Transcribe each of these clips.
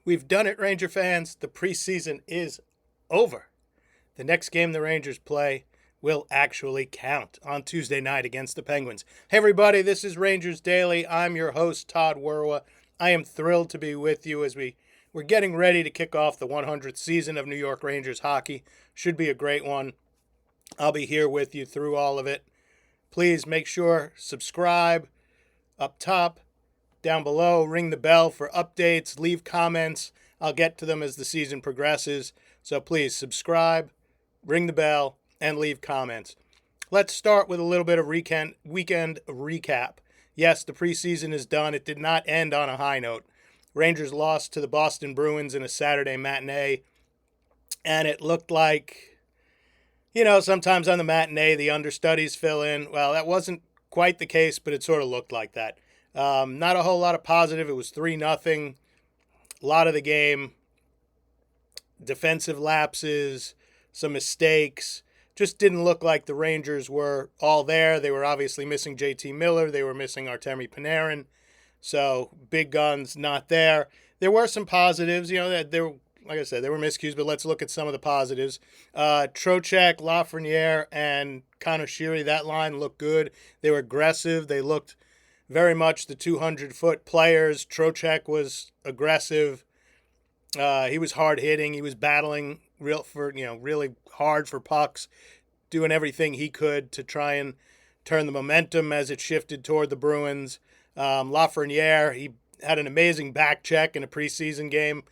We've done it, Ranger fans. The preseason is over. The next game the Rangers play will actually count on Tuesday night against the Penguins. Hey, everybody, this is Rangers Daily. I'm your host, Todd Werwa. I am thrilled to be with you as we're getting ready to kick off the 100th season of New York Rangers hockey. Should be a great one. I'll be here with you through all of it. Please make sure subscribe up top, down below, ring the bell for updates, leave comments. I'll get to them as the season progresses. So please subscribe, ring the bell, and leave comments. Let's start with a little bit of weekend recap. Yes, the preseason is done. It did not end on a high note. Rangers lost to the Boston Bruins in a Saturday matinee, and it looked like, sometimes on the matinee the understudies fill in. Well, that wasn't quite the case, but it sort of looked like that. Not a whole lot of positive. It was 3-0. A lot of the game, defensive lapses, some mistakes. Just didn't look like the Rangers were all there. They were obviously missing JT Miller. They were missing Artemi Panarin. So big guns not there. There were some positives. That there, like I said, there were miscues, but let's look at some of the positives. Trocheck, Lafreniere, and Connor Sheary, that line looked good. They were aggressive. They looked very much the 200-foot players. Trocheck was aggressive. He was hard hitting. He was battling really hard for pucks, doing everything he could to try and turn the momentum as it shifted toward the Bruins. Lafreniere, he had an amazing back check in a preseason game.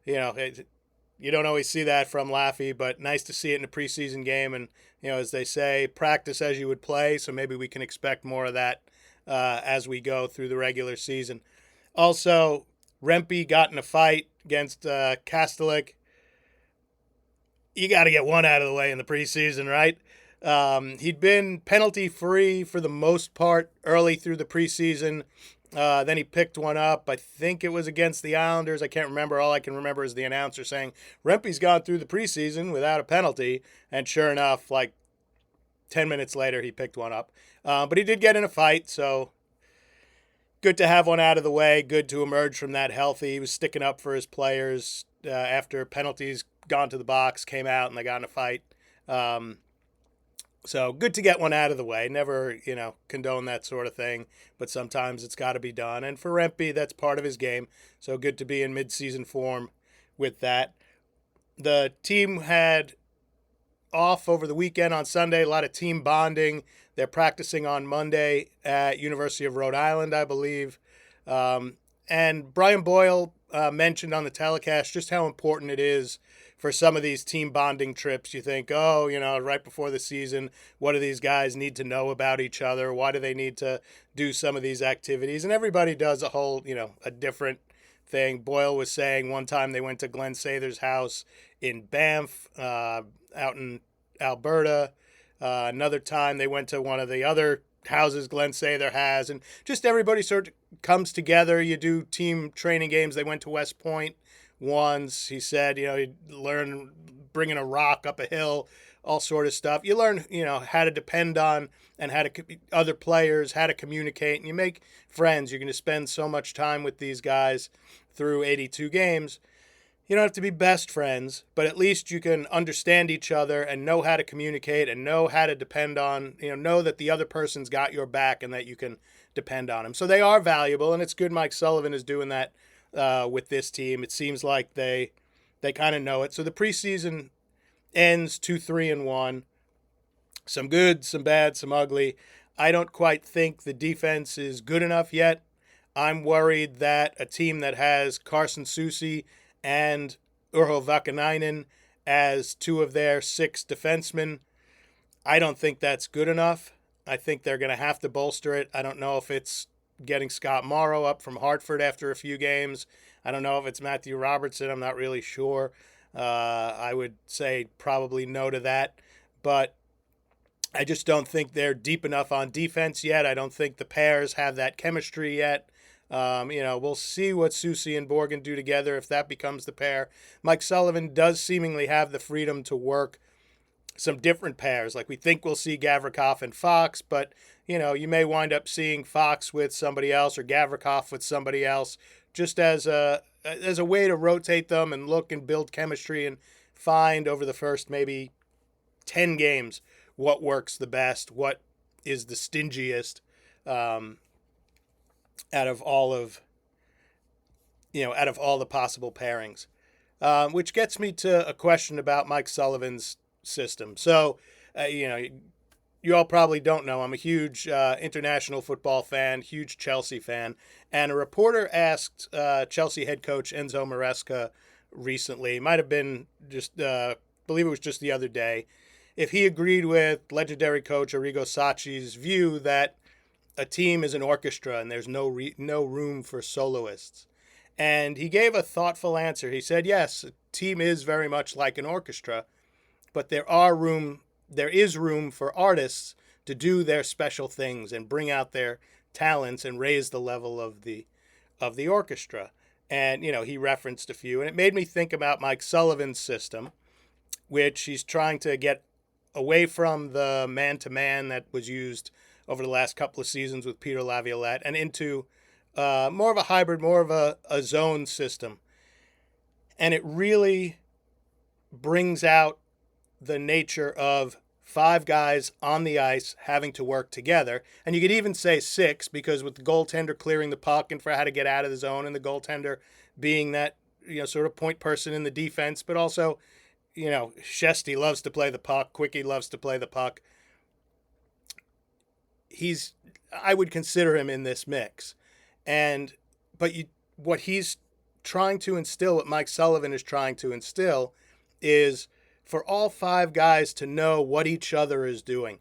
You don't always see that from Laffy, but nice to see it in a preseason game. And as they say, practice as you would play. So maybe we can expect more of that as we go through the regular season. Also, Rempe got in a fight against Kastelik. You got to get one out of the way in the preseason, right? He'd been penalty-free for the most part early through the preseason. Then he picked one up. I think it was against the Islanders. I can't remember. All I can remember is the announcer saying, Rempe's gone through the preseason without a penalty. And sure enough, like 10 minutes later, he picked one up. But he did get in a fight, so good to have one out of the way. Good to emerge from that healthy. He was sticking up for his players after penalties gone to the box, came out, and they got in a fight. So good to get one out of the way. Never, condone that sort of thing, but sometimes it's got to be done. And for Rempe, that's part of his game. So good to be in mid-season form with that. The team had off over the weekend on Sunday, a lot of team bonding. They're practicing on Monday at University of Rhode Island, I believe. And Brian Boyle mentioned on the telecast just how important it is for some of these team bonding trips. You think, right before the season, what do these guys need to know about each other? Why do they need to do some of these activities? And everybody does a whole, a different thing. Boyle was saying one time they went to Glenn Sather's house in Banff, out in Alberta. Another time they went to one of the other houses Glenn Sather has, and just everybody sort of comes together. You do team training games. They went to West Point once. He said, you learn bringing a rock up a hill, all sort of stuff. You learn, how to depend on and how to other players, how to communicate, and you make friends. You're going to spend so much time with these guys through 82 games. You don't have to be best friends, but at least you can understand each other and know how to communicate and know how to depend on, know that the other person's got your back and that you can depend on them. So they are valuable, and it's good Mike Sullivan is doing that with this team. It seems like they kind of know it. So the preseason ends 2-3-1. Some good, some bad, some ugly. I don't quite think the defense is good enough yet. I'm worried that a team that has Carson Soucy and Urho Vakanainen as two of their 6 defensemen, I don't think that's good enough. I think they're going to have to bolster it. I don't know if it's getting Scott Morrow up from Hartford after a few games. I don't know if it's Matthew Robertson. I'm not really sure. I would say probably no to that. But I just don't think they're deep enough on defense yet. I don't think the pairs have that chemistry yet. We'll see what Soucy and Borgen do together if that becomes the pair. Mike Sullivan does seemingly have the freedom to work some different pairs. Like we think we'll see Gavrikov and Fox, but you may wind up seeing Fox with somebody else or Gavrikov with somebody else, just as a as a way to rotate them and look and build chemistry and find over the first maybe 10 games what works the best, what is the stingiest out of all of out of all the possible pairings. Which gets me to a question about Mike Sullivan's system. So, you all probably don't know, I'm a huge international football fan, huge Chelsea fan. And a reporter asked Chelsea head coach Enzo Maresca recently, might have been just, believe it was just the other day, if he agreed with legendary coach Arrigo Sacchi's view that a team is an orchestra and there's no room for soloists. And he gave a thoughtful answer. He said, yes, a team is very much like an orchestra, but there is room for artists to do their special things and bring out their talents and raise the level of the orchestra. And, he referenced a few. And it made me think about Mike Sullivan's system, which he's trying to get away from the man-to-man that was used over the last couple of seasons with Peter Laviolette and into more of a hybrid, more of a zone system. And it really brings out the nature of 5 guys on the ice having to work together. And you could even say 6, because with the goaltender clearing the puck and for how to get out of the zone, and the goaltender being that, sort of point person in the defense, but also, Shesty loves to play the puck, Quickie loves to play the puck. I would consider him in this mix. What he's trying to instill, what Mike Sullivan is trying to instill, is for all 5 guys to know what each other is doing,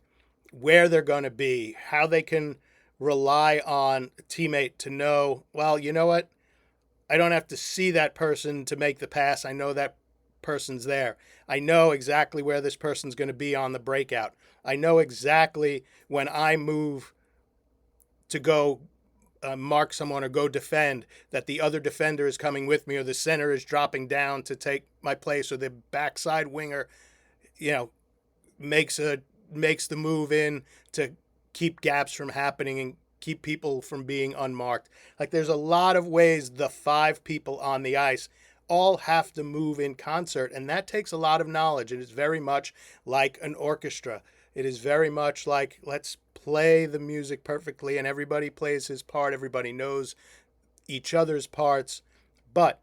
where they're going to be, how they can rely on a teammate to know, well, you know what? I don't have to see that person to make the pass. I know that person's there. I know exactly where this person's going to be on the breakout. I know exactly when I move to go mark someone or go defend, that the other defender is coming with me, or the center is dropping down to take my place, or the backside winger, makes the move in to keep gaps from happening and keep people from being unmarked. Like, there's a lot of ways the 5 people on the ice all have to move in concert, and that takes a lot of knowledge. It is very much like an orchestra. It is very much like, let's play the music perfectly, and everybody plays his part. Everybody knows each other's parts, but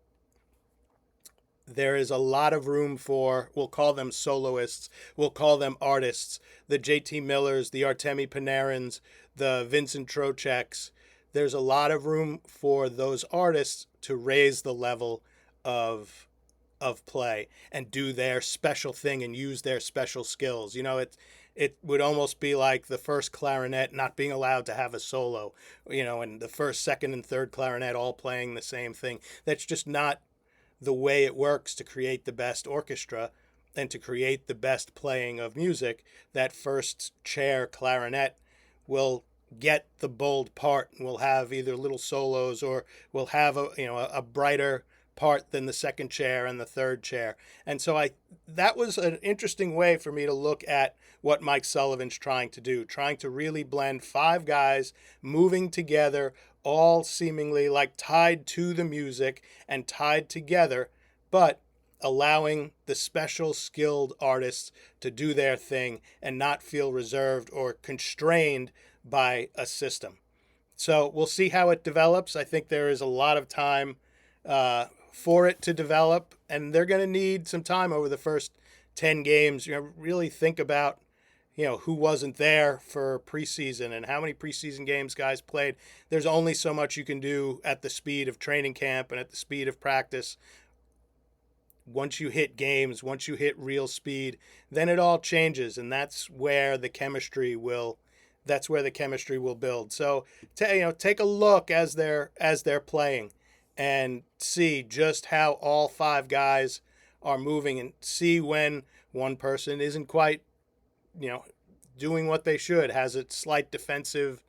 there is a lot of room for, we'll call them soloists, we'll call them artists, the JT Millers, the Artemi Panarins, the Vincent Trocheks. There's a lot of room for those artists to raise the level of play and do their special thing and use their special skills. It would almost be like the first clarinet not being allowed to have a solo, and the first, second, and third clarinet all playing the same thing. That's just not the way it works to create the best orchestra and to create the best playing of music. That first chair clarinet will get the bold part and will have either little solos or will have a brighter part than the second chair and the third chair. And so that was an interesting way for me to look at what Mike Sullivan's trying to do, trying to really blend 5 guys moving together, all seemingly like tied to the music and tied together, but allowing the special skilled artists to do their thing and not feel reserved or constrained by a system. So we'll see how it develops. I think there is a lot of time for it to develop, and they're going to need some time over the first 10 games. Really think about who wasn't there for preseason and how many preseason games guys played. There's only so much you can do at the speed of training camp and at the speed of practice. Once you hit games, once you hit real speed, then it all changes, and that's where the chemistry will build. So take a look as they're playing and see just how all 5 guys are moving, and see when one person isn't quite doing what they should, has a slight defensive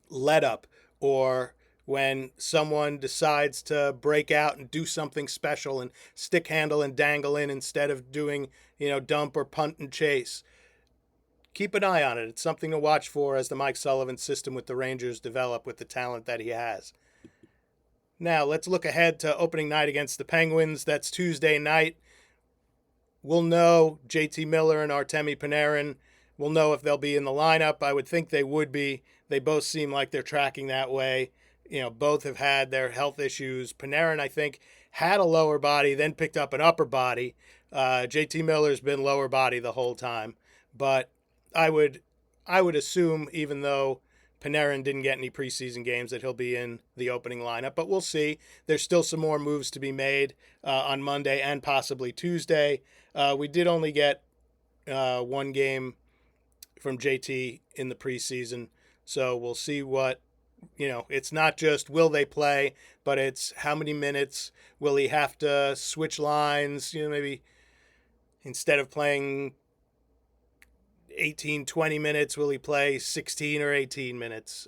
let up, or when someone decides to break out and do something special and stick handle and dangle in instead of doing dump or punt and chase. Keep an eye on it. It's something to watch for as the Mike Sullivan system with the Rangers develop with the talent that he has. Now, let's look ahead to opening night against the Penguins. That's Tuesday night. We'll know JT Miller and Artemi Panarin. We'll know if they'll be in the lineup. I would think they would be. They both seem like they're tracking that way. Both have had their health issues. Panarin, I think, had a lower body, then picked up an upper body. JT Miller's been lower body the whole time. But I would assume, even though Panarin didn't get any preseason games, that he'll be in the opening lineup. But we'll see. There's still some more moves to be made on Monday and possibly Tuesday. We did only get one game from JT in the preseason. So we'll see what, it's not just will they play, but it's how many minutes. Will he have to switch lines? Maybe instead of playing 18, 20 minutes, will he play 16 or 18 minutes?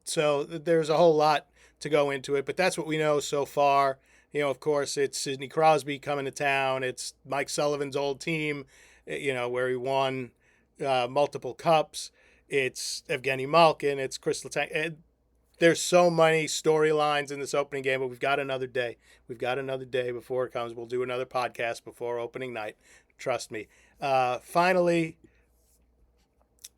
So there's a whole lot to go into it, but that's what we know so far. Of course, it's Sidney Crosby coming to town. It's Mike Sullivan's old team, where he won multiple cups. It's Evgeny Malkin. It's Chris Letang. There's so many storylines in this opening game, but we've got another day. We've got another day before it comes. We'll do another podcast before opening night. Trust me. Finally,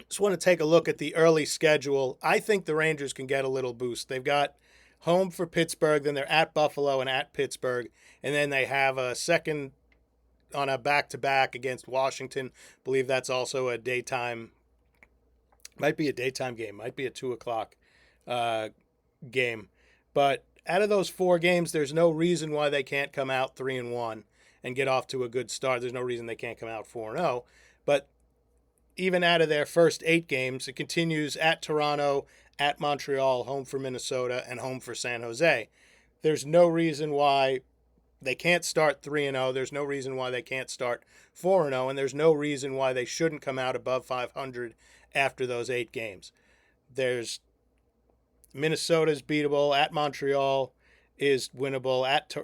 just want to take a look at the early schedule. I think the Rangers can get a little boost. They've got home for Pittsburgh, then they're at Buffalo and at Pittsburgh, and then they have a second on a back-to-back against Washington. I believe that's also a daytime, might be a daytime game, might be a 2 o'clock game. But out of those 4 games, there's no reason why they can't come out 3-1 and get off to a good start. There's no reason they can't come out 4-0. But even out of their first 8 games, it continues at Toronto, at Montreal, home for Minnesota, and home for San Jose. There's no reason why they can't start 3-0. There's no reason why they can't start 4-0, and there's no reason why they shouldn't come out above 500 after those 8 games. There's Minnesota's beatable. At Montreal is winnable. At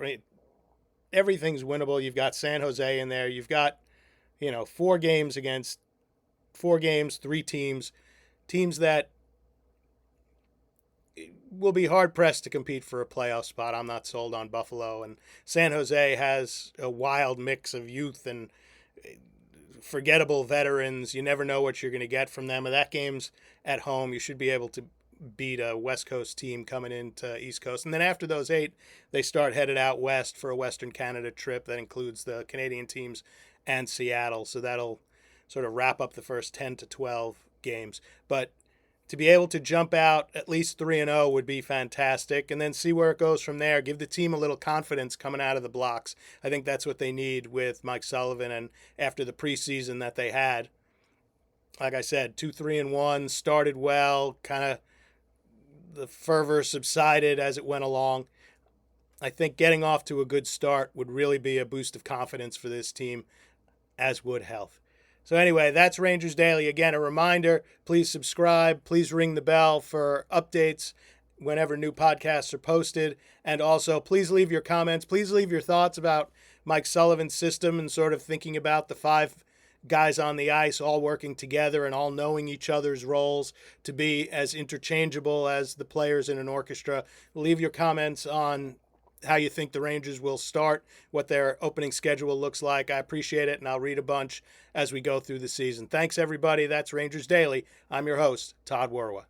everything's winnable. You've got San Jose in there. You've got 4 games against 4 games, 3 teams that will be hard-pressed to compete for a playoff spot. I'm not sold on Buffalo. And San Jose has a wild mix of youth and forgettable veterans. You never know what you're going to get from them. And that game's at home. You should be able to beat a West Coast team coming into East Coast. And then after those 8, they start headed out west for a Western Canada trip that includes the Canadian teams and Seattle. So that'll sort of wrap up the first 10 to 12 games. But to be able to jump out at least 3-0 would be fantastic, and then see where it goes from there. Give the team a little confidence coming out of the blocks. I think that's what they need with Mike Sullivan, and after the preseason that they had, like I said, 2-3-1, started well, kind of the fervor subsided as it went along. I think getting off to a good start would really be a boost of confidence for this team, as would health. So anyway, that's Rangers Daily. Again, a reminder, please subscribe. Please ring the bell for updates whenever new podcasts are posted. And also, please leave your comments. Please leave your thoughts about Mike Sullivan's system and sort of thinking about the 5 guys on the ice all working together and all knowing each other's roles to be as interchangeable as the players in an orchestra. Leave your comments on how you think the Rangers will start, what their opening schedule looks like. I appreciate it, and I'll read a bunch as we go through the season. Thanks, everybody. That's Rangers Daily. I'm your host, Todd Werwa.